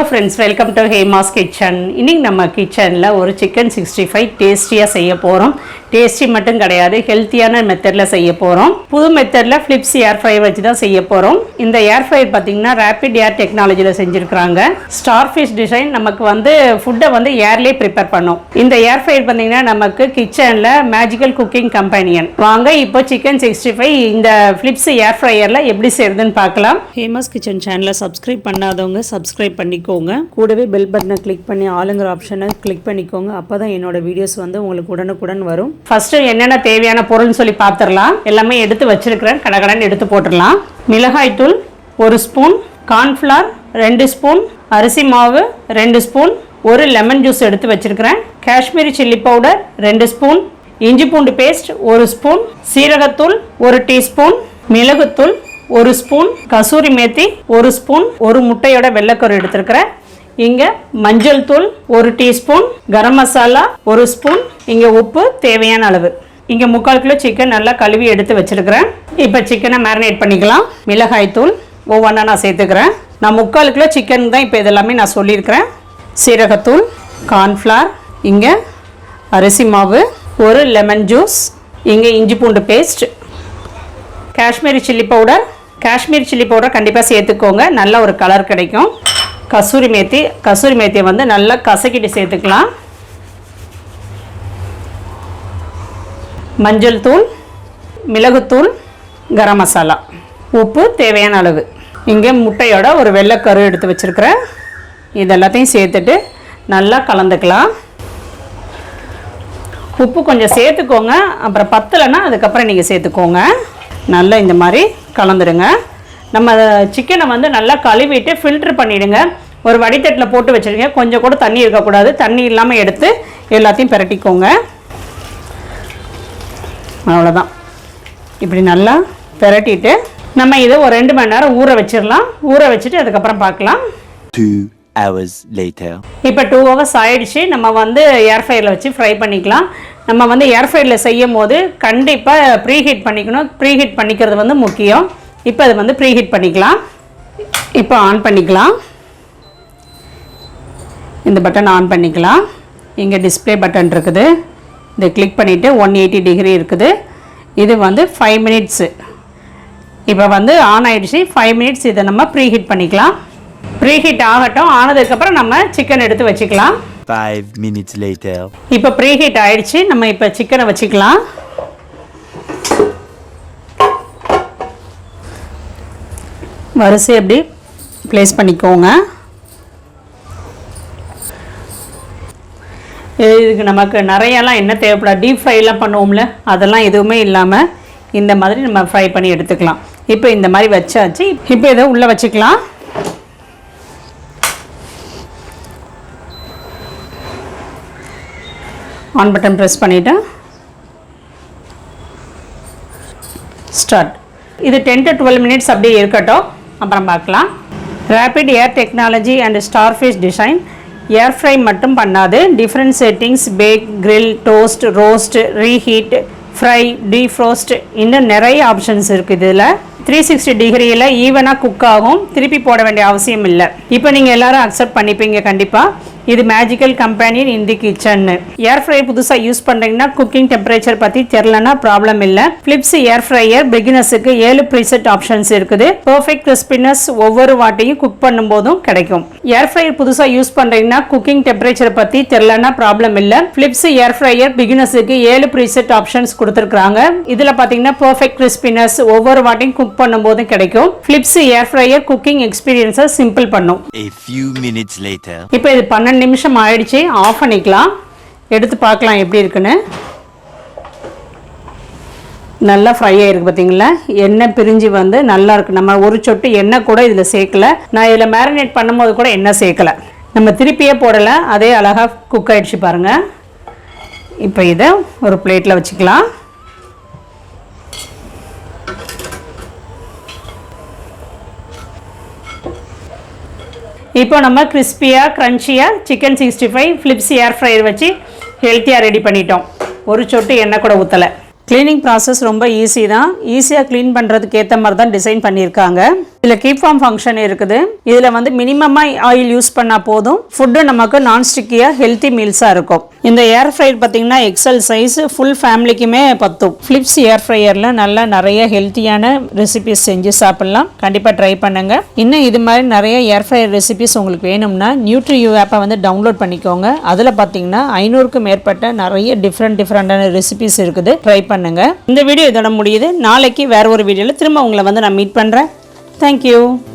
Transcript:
friends, welcome to Hema's Kitchen. இன்னைக்கு நம்ம கிச்சன்ல ஒரு chicken 65 டேஸ்டியா செய்ய போறோம். டேஸ்டி மட்டும் கிடையாது, ஹெல்த்தியான மெத்தட்ல செய்ய போறோம். புது மெத்தட்ல ஃபிளிப்ஸ் ஏர் ஃப்ரையர் வச்சு தான் செய்ய போறோம். இந்த ஏர் ஃப்ரையர் பாத்தீங்கன்னா ரேபிட் ஏர் டெக்னாலஜில செஞ்சிருக்காங்க. ஸ்டார்ஃபிஷ் டிசைன் நமக்கு வந்து ஃபுட்டை வந்து ஏர்லயே ப்ரிப்பேர் பண்ணும். இந்த ஏர் ஃப்ரையர் பாத்தீங்கன்னா நமக்கு கிச்சன்ல மேஜிக்கல் குக்கிங் கம்பெனியன். வாங்க இப்போ சிக்கன் 65 இந்த ஃபிளிப்ஸ் ஏர் ஃப்ரையர்ல எப்படி செய்யறதுன்னு பார்க்கலாம். ஹேமாஸ் கிச்சன் சேனலை சப்ஸ்கிரைப் பண்ணாதவங்க சப்ஸ்கிரைப் பண்ணிக்கோங்க. கூடவே பெல் பட்டனை கிளிக் பண்ணி ஆளுங்கிற ஆப்ஷனை கிளிக் பண்ணிக்கோங்க. அப்பதான் என்னோட வீடியோஸ் வந்து உங்களுக்கு உடனுக்குடன் வரும். ஃபர்ஸ்ட் என்னென்ன தேவையான பொருள்னு சொல்லி பார்த்துடலாம். எல்லாமே எடுத்து வச்சிருக்கிறேன், கடகடன் எடுத்து போட்டுடலாம். மிளகாய் தூள் 1 ஸ்பூன், கார்ன்ஃப்ளவர் 2 ஸ்பூன், அரிசி மாவு 2 ஸ்பூன், ஒரு லெமன் ஜூஸ் எடுத்து வச்சிருக்கிறேன், காஷ்மீரி சில்லி பவுடர் 2 ஸ்பூன், இஞ்சி பூண்டு பேஸ்ட் 1 ஸ்பூன், சீரகத்தூள் 1 டீஸ்பூன், மிளகுத்தூள் 1 ஸ்பூன், கசூரி மேத்தி 1 ஸ்பூன், ஒரு முட்டையோட வெள்ளைக்கரு எடுத்துருக்கிறேன். இங்கே மஞ்சள் தூள் 1 டீஸ்பூன், கரம் மசாலா 1 ஸ்பூன், இங்கே உப்பு தேவையான அளவு. இங்கே 3/4 கிலோ சிக்கன் நல்லா கழுவி எடுத்து வச்சிருக்கிறேன். இப்போ சிக்கனை மேரினேட் பண்ணிக்கலாம். மிளகாய் தூள் ஒவ்வொன்றா நான் சேர்த்துக்கிறேன். நான் 3/4 கிலோ சிக்கன் தான் இப்போ இதெல்லாமே நான் சொல்லியிருக்கிறேன். சீரகத்தூள், கார்ன்ஃப்ளவர், இங்கே அரிசி மாவு, ஒரு லெமன் ஜூஸ், இங்கே இஞ்சி பூண்டு paste, Kashmiri chilli powder. Kashmiri chilli powder கண்டிப்பாக சேர்த்துக்கோங்க, நல்ல ஒரு கலர் கிடைக்கும். கசூரி மேத்தியை வந்து நல்லா கசக்கிட்டு சேர்த்துக்கலாம். மஞ்சள் தூள், மிளகுத்தூள், கரம் மசாலா, உப்பு தேவையான அளவு. இங்கே முட்டையோட ஒரு வெள்ளைக்கரு எடுத்து வச்சுருக்கிறேன். இதெல்லாத்தையும் சேர்த்துட்டு நல்லா கலந்துக்கலாம். உப்பு கொஞ்சம் சேர்த்துக்கோங்க, அப்புறம் பத்தலைன்னா அதுக்கப்புறம் நீங்கள் சேர்த்துக்கோங்க. நல்லா இந்த மாதிரி கலந்துடுங்க. நம்ம சிக்கனை வந்து நல்லா கழுவிட்டு ஃபில்ட்ரு பண்ணிவிடுங்க. ஒரு வடித்தட்டில் போட்டு வச்சுருங்க. கொஞ்சம் கூட தண்ணி இருக்கக்கூடாது. தண்ணி இல்லாமல் எடுத்து எல்லாத்தையும் பிரட்டிக்கோங்க. அவ்வளோதான். இப்படி நல்லா பிரட்டிட்டு நம்ம இதை ஒரு 2 மணி நேரம் ஊற வச்சிடலாம். ஊற வச்சுட்டு அதுக்கப்புறம் பார்க்கலாம். 2 hours later. இப்போ 2 hours ஆயிடுச்சு. நம்ம வந்து ஏர் ஃப்ரையரில் வச்சு ஃப்ரை பண்ணிக்கலாம். நம்ம வந்து ஏர் ஃப்ரையரில் செய்யும் போது கண்டிப்பாக ப்ரீஹீட் பண்ணிக்கணும். ப்ரீஹீட் பண்ணிக்கிறது வந்து முக்கியம். இப்போ அது வந்து ப்ரீஹீட் பண்ணிக்கலாம். இப்போ ஆன் பண்ணிக்கலாம். இந்த பட்டன் ஆன் பண்ணிக்கலாம். இங்கே டிஸ்பிளே பட்டன் இருக்குது, இதை கிளிக் பண்ணிவிட்டு 180 டிகிரி இருக்குது. இது வந்து 5 மினிட்ஸு. இப்போ வந்து ஆன் ஆகிடுச்சு. 5 மினிட்ஸ் இதை நம்ம ப்ரீஹீட் பண்ணிக்கலாம். ப்ரீஹீட் ஆகட்டும். ஆனதுக்கப்புறம் நம்ம சிக்கன் எடுத்து வச்சுக்கலாம். 5 minutes later. இப்போ ப்ரீஹீட் ஆகிடுச்சு. நம்ம இப்போ சிக்கனை வச்சுக்கலாம். வரிசை எப்படி ப்ளேஸ் பண்ணிக்கோங்க. இதுக்கு நமக்கு நிறையெல்லாம் என்ன தேவைப்படாது. டீப் ஃப்ரைலாம் பண்ணுவோம்ல, அதெல்லாம் எதுவுமே இல்லாமல் இந்த மாதிரி நம்ம ஃப்ரை பண்ணி எடுத்துக்கலாம். இப்போ இந்த மாதிரி வச்சாச்சு. இப்போ இதை உள்ளே வச்சுக்கலாம். ஆன் பட்டன் ப்ரெஸ் பண்ணிவிட்டு ஸ்டார்ட். இது 10 to 12 மினிட்ஸ் அப்படியே இருக்கட்டும், அப்புறம் பார்க்கலாம். Rapid air technology and starfish design air fry மட்டும் பண்ணாது, different settings, bake, grill, toast, roast, reheat, fry, defrost, இன்னும் நிறைய ஆப்ஷன்ஸ் இருக்குது. இதில் 360 டிகிரியில் ஈவனாக குக் ஆகும். திருப்பி போட வேண்டிய அவசியம் இல்லை. இப்போ நீங்கள் எல்லோரும் அக்செப்ட் பண்ணிப்பீங்க கண்டிப்பாக. இது magical company in the kitchen. Air fry புதுசாக யூஸ் பண்ணுறீங்கன்னா குக்கிங் டெம்பரேச்சர் பற்றி தெரிலனா ப்ராப்ளம் இல்லை. ஃபிளிப்ஸ் ஏர் ஃப்ரையர் பிகினர்ஸுக்கு 7 ப்ரீசெட் ஆப்ஷன்ஸ் இருக்குது. பர்ஃபெக்ட் கிறிஸ்பினஸ் ஒவ்வொரு வாட்டையும் குக் பண்ணும்போதும் கிடைக்கும். ஏர் ஃப்ரையர் புதுசாக யூஸ் பண்ணுறீங்கன்னா குக்கிங் டெம்பரேச்சர் பற்றி தெரிலனா ப்ராப்ளம் இல்லை. ஃபிளிப்ஸ் ஏர் ஃப்ரையர் பிகினர்ஸுக்கு 7 ப்ரீசெட் ஆப்ஷன்ஸ் கொடுத்துருக்காங்க. இதில் பார்த்தீங்கன்னா பர்ஃபெக்ட் கிறிஸ்பினஸ் ஒவ்வொரு வாட்டையும் குக் பண்ணும்போதும் கிடைக்கும். ஃபிளிப்ஸ் ஏர் ஃப்ரையர் குக்கிங் எக்ஸ்பீரியன்ஸை சிம்பிள் பண்ணும். A few minutes later. இப்போ இது 12 நிமிஷம் ஆயிடுச்சு. ஆஃப் பண்ணிக்கலாம். எடுத்து பார்க்கலாம் எப்படி இருக்குன்னு. நல்லா ஃப்ரை ஆகிருக்கு பார்த்தீங்களா. எண்ணெய் பிரிஞ்சு வந்து நல்லா இருக்குது. நம்ம ஒரு சொட்டு எண்ணெய் கூட இதில் சேர்க்கல. நான் இதில் மேரினேட் பண்ணும்போது கூட எண்ணெய் சேர்க்கலை. நம்ம திருப்பியே போடலை. அதே அழகாக குக் ஆகிடுச்சு பாருங்கள். இப்போ இதை ஒரு பிளேட்டில் வச்சுக்கலாம். இப்போ நம்ம கிறிஸ்பியாக க்ரன்ச்சியாக சிக்கன் 65 ஃபிளிப்ஸ் ஏர் ஃப்ரையர் வச்சு ஹெல்த்தியாக ரெடி பண்ணிட்டோம். ஒரு சொட்டு எண்ணெய் கூட ஊற்றலை. க்ளீனிங் ப்ராசஸ் ரொம்ப ஈஸி தான். ஈஸியாக க்ளீன் பண்ணுறதுக்கு ஏற்ற மாதிரி தான் டிசைன் பண்ணியிருக்காங்க. இதில் கீப் ஃபார்ம் ஃபங்க்ஷன் இருக்குது. இதில் வந்து மினிமமாக ஆயில் யூஸ் பண்ணால் போதும். ஃபுட்டு நமக்கு நான்ஸ்டிக்கியாக ஹெல்த்தி மீல்ஸாக இருக்கும். இந்த ஏர் ஃப்ரையர் பார்த்தீங்கன்னா எக்ஸல் சைஸ், ஃபுல் ஃபேமிலிக்குமே பத்தும். ஃபிலிப்ஸ் ஏர் ஃப்ரையரில் நல்லா நிறைய ஹெல்த்தியான ரெசிபிஸ் செஞ்சு சாப்பிட்லாம். கண்டிப்பாக ட்ரை பண்ணுங்க. இன்னும் இது மாதிரி நிறைய ஏர் ஃப்ரையர் ரெசிபிஸ் உங்களுக்கு வேணும்னா நியூட்ரியூ ஆப்பை வந்து டவுன்லோட் பண்ணிக்கோங்க. அதில் பார்த்தீங்கன்னா 500க்கும் மேற்பட்ட நிறைய டிஃப்ரெண்டான ரெசிபிஸ் இருக்குது. ட்ரை பண்ணுங்க. இந்த வீடியோ இதோட முடியுது. நாளைக்கு வேற ஒரு வீடியோவில் திரும்ப உங்களை வந்து நான் மீட் பண்ணுறேன். Thank you.